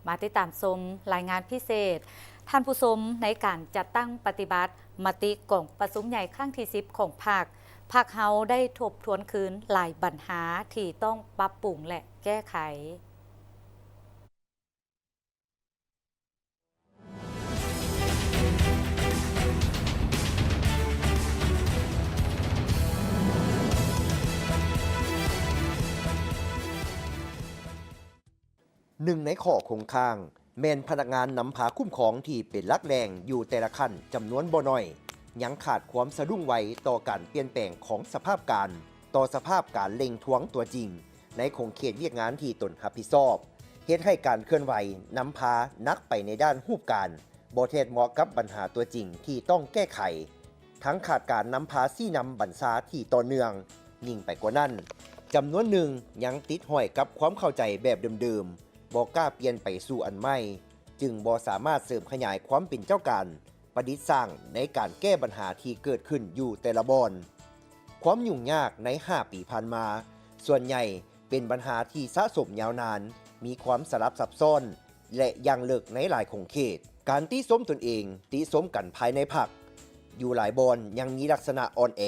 มาติดตามชมรายงานพิเศษท่านผู้ชมในการจัดตั้งปฏิบัติมติกล่องประชุมใหญ่ครั้งที่10ของภาคเฮาได้ทบทวนคืนหลายปัญหาที่ต้องปรับปรุงและแก้ไขหนึ่งในข้อคงค้างแม่นพนักงานนำพาคุ้มของที่เป็นลักแรงอยู่แต่ละขั้นจำนวนบ่น้อยยังขาดความสะดุ้งไวต่อการเปลี่ยนแปลงของสภาพการต่อสภาพการเล็งทวงตัวจริงในคงเขตเวียกงานที่ตนรับผิดชอบเหตุให้การเคลื่อนไหวนำพานักไปในด้านรูปการบ่แทดเหมาะกับปัญหาตัวจริงที่ต้องแก้ไขทั้งขาดการนำพาซี่นำบรรษาที่ต่อเนื่องยิ่งไปกว่านั้นจำนวนหนึ่งยังติดห้อยกับความเข้าใจแบบเดิมๆบ่กล้าเปลี่ยนไปสู่อันใหม่จึงบ่สามารถเสริมขยายความเป็นเจ้าการประดิษฐ์สร้างในการแก้ปัญหาที่เกิดขึ้นอยู่แต่ละบอนความยุ่งยากใน5 ปีผ่านมาส่วนใหญ่เป็นปัญหาที่สะสมยาวนานมีความสลับซับซ้อนและยังเลิกในหลายคงเขตการติสมตนเองติสมกันภายในพรรคอยู่หลายบอนยังมีลักษณะอ่อนแอ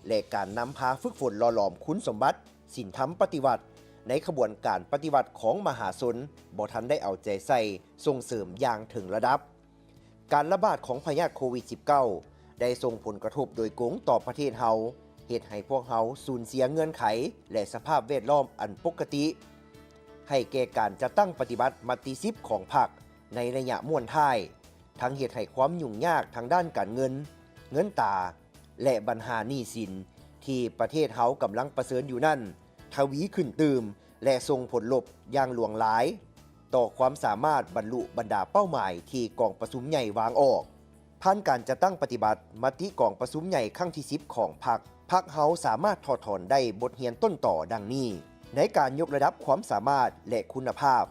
และการนำพาฝึกฝนหล่อหลอมคุณสมบัติศีลธรรมปฏิวัติในขบวนการปฏิวัติของมหาชนบ่ทันได้เอาใจใส่ส่งเสริมอย่างถึงระดับการระบาดของพยาธิโควิด -19 ได้ส่งผลกระทบโดยกงต่อประเทศเฮาเหตุให้พวกเฮาสูญเสียเงื่อนไขและสภาพแวดล้อมอันปกติให้แก่การจัดตั้งปฏิบัติมติ10ของพรรคในระยะม่วนท้ายทั้งเหตุให้ความยุ่งยากทางด้านการเงินตาและปัญหาหนี้สินที่ประเทศเฮากำลังประเสริญอยู่นั่นทวีขึ้นตื่มและส่งผลลบอย่างหลวงหลายต่อความสามารถบรรลุบรรดาเป้าหมายที่กองประชุมใหญ่วางออกผ่านการจะตั้งปฏิบัติมติกองประชุมใหญ่ครั้งที่10ของพรรคเฮาสามารถถอดถอนได้บทเรียนต้นต่อดังนี้ในการยกระดับความสามารถและคุณภาพ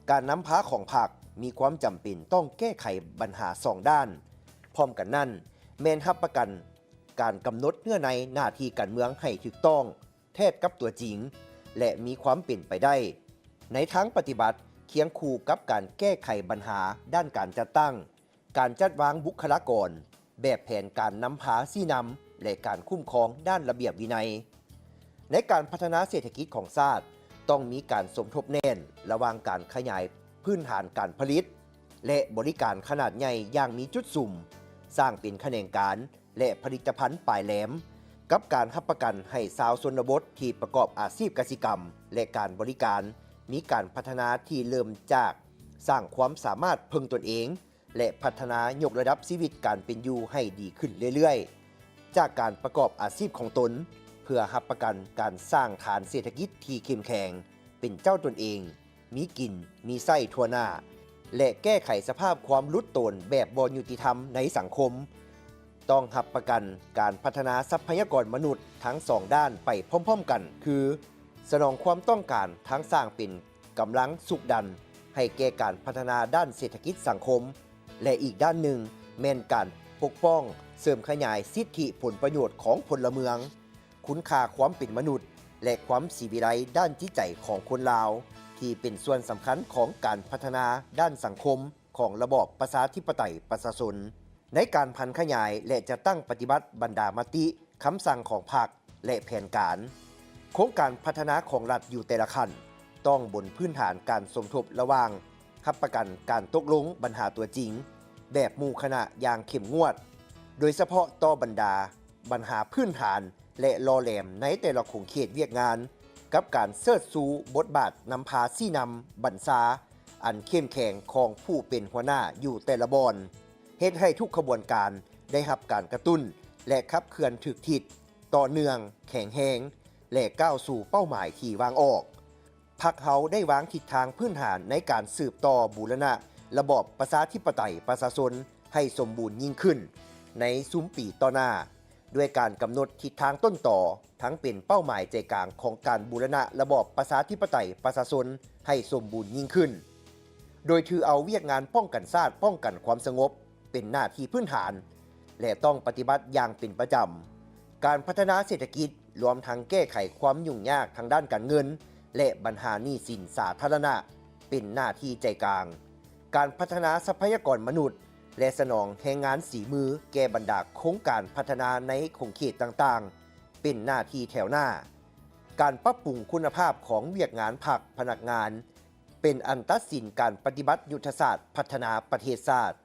การนำพาของพรรคมีความจำเป็นต้องแก้ไขปัญหา2 ด้านพร้อมกันนั้นแม่นรับประกันการกำหนดเงื่อนในหน้าที่การเมืองให้ถูกต้องแทบกับตัวจริงและมีความเป็นไปได้ในทางปฏิบัติเคียงคู่กับการแก้ไขปัญหาด้านการจัดตั้งการจัดวางบุคลากรแบบแผนการนำพาซี่นำและการคุ้มครองด้านระเบียบวินัยในการพัฒนาเศรษฐกิจของชาติต้องมีการสมทบแน่นระหว่างการขยายพื้นฐานการผลิตและบริการขนาดใหญ่อย่างมีจุดสุ่มสร้างเป็นแขนงการและผลิตภัณฑ์ปลายแหลมกับการรับประกันให้ชาวชนบทที่ประกอบอาชีพกสิกรรมและการบริการมีการพัฒนาที่เริ่มจากสร้างความสามารถพึงตนเองและพัฒนายกระดับชีวิตการเป็นอยู่ให้ดีขึ้นเรื่อยๆจากการประกอบอาชีพของตนเพื่อรับประกันการสร้างฐานเศรษฐกิจที่เข้มแข็งเป็นเจ้าตนเองมีกินมีไส้ทั่วหน้าและแก้ไขสภาพความลุดโตนแบบบ่ยุติธรรมในสังคมต้องรับประกันการพัฒนาทรัพยากรมนุษย์ทั้ง2 ด้านไปพร้อมๆกันคือสนองความต้องการทั้งสร้างเป็นกำลังสุกดันให้แก่การพัฒนาด้านเศรษฐกิจสังคมและอีกด้านหนึ่งแม่นการปกป้องเสริมขยายสิทธิผลประโยชน์ของพลเมืองคุณค่าความเป็นมนุษย์และความศิวิไลด้านจิตใจของคนลาวที่เป็นส่วนสำคัญของการพัฒนาด้านสังคมของระบอบประชาธิปไตยประชาชนในการพันขยายและจะตั้งปฏิบัติบรรดามติคำสั่งของพรรคและแผนการโครงการพัฒนาของรัฐอยู่แต่ละขั้นต้องบนพื้นฐานการสมทบระหว่างรับประกันการตกลงปัญหาตัวจริงแบบหมู่คณะอย่างเข้มงวดโดยเฉพาะต่อบรรดาปัญหาพื้นฐานและรอแหลมในแต่ละขงเขตเวียกงานกับการเสิร์ชสู่บทบาทนำพาซี่นำบรรษาอันเข้มแข็งของผู้เป็นหัวหน้าอยู่แต่ละบอนเฮ็ดให้ทุกขบวนการได้รับการกระตุ้นและขับเคลื่อนถึกทิศต่อเนื่องแข็งแรงและก้าวสู่เป้าหมายที่วางออกพรรคเฮาได้วางทิศทางพื้นฐานในการสืบต่อบูรณะระบอบประชาธิปไตยประชาชนให้สมบูรณ์ยิ่งขึ้นในซุ้มปีต่อหน้าด้วยการกำหนดทิศทางต้นต่อทั้งเป็นเป้าหมายใจกลางของการบูรณะระบอบประชาธิปไตยประชาชนให้สมบูรณ์ยิ่งขึ้นโดยถือเอาเวียกงานป้องกันชาติป้องกันความสงบเป็นหน้าที่พื้นฐานและต้องปฏิบัติอย่างเป็นประจำการพัฒนาเศรษฐกิจรวมทั้งแก้ไขความยุ่งยากทางด้านการเงินและปัญหาหนี้สินสาธารณะเป็นหน้าที่ใจกลาง การพัฒนาทรัพยากรมนุษย์ และสนองแรงงานสีมือแก่บรรดาโครงการพัฒนาในขงเขตต่างๆ เป็นหน้าที่แถวหน้า การปรับปรุงคุณภาพของเวียกงานภาคพนักงาน เป็นอันตัดสินการปฏิบัติยุทธศาสตร์พัฒนาประเทศชาติ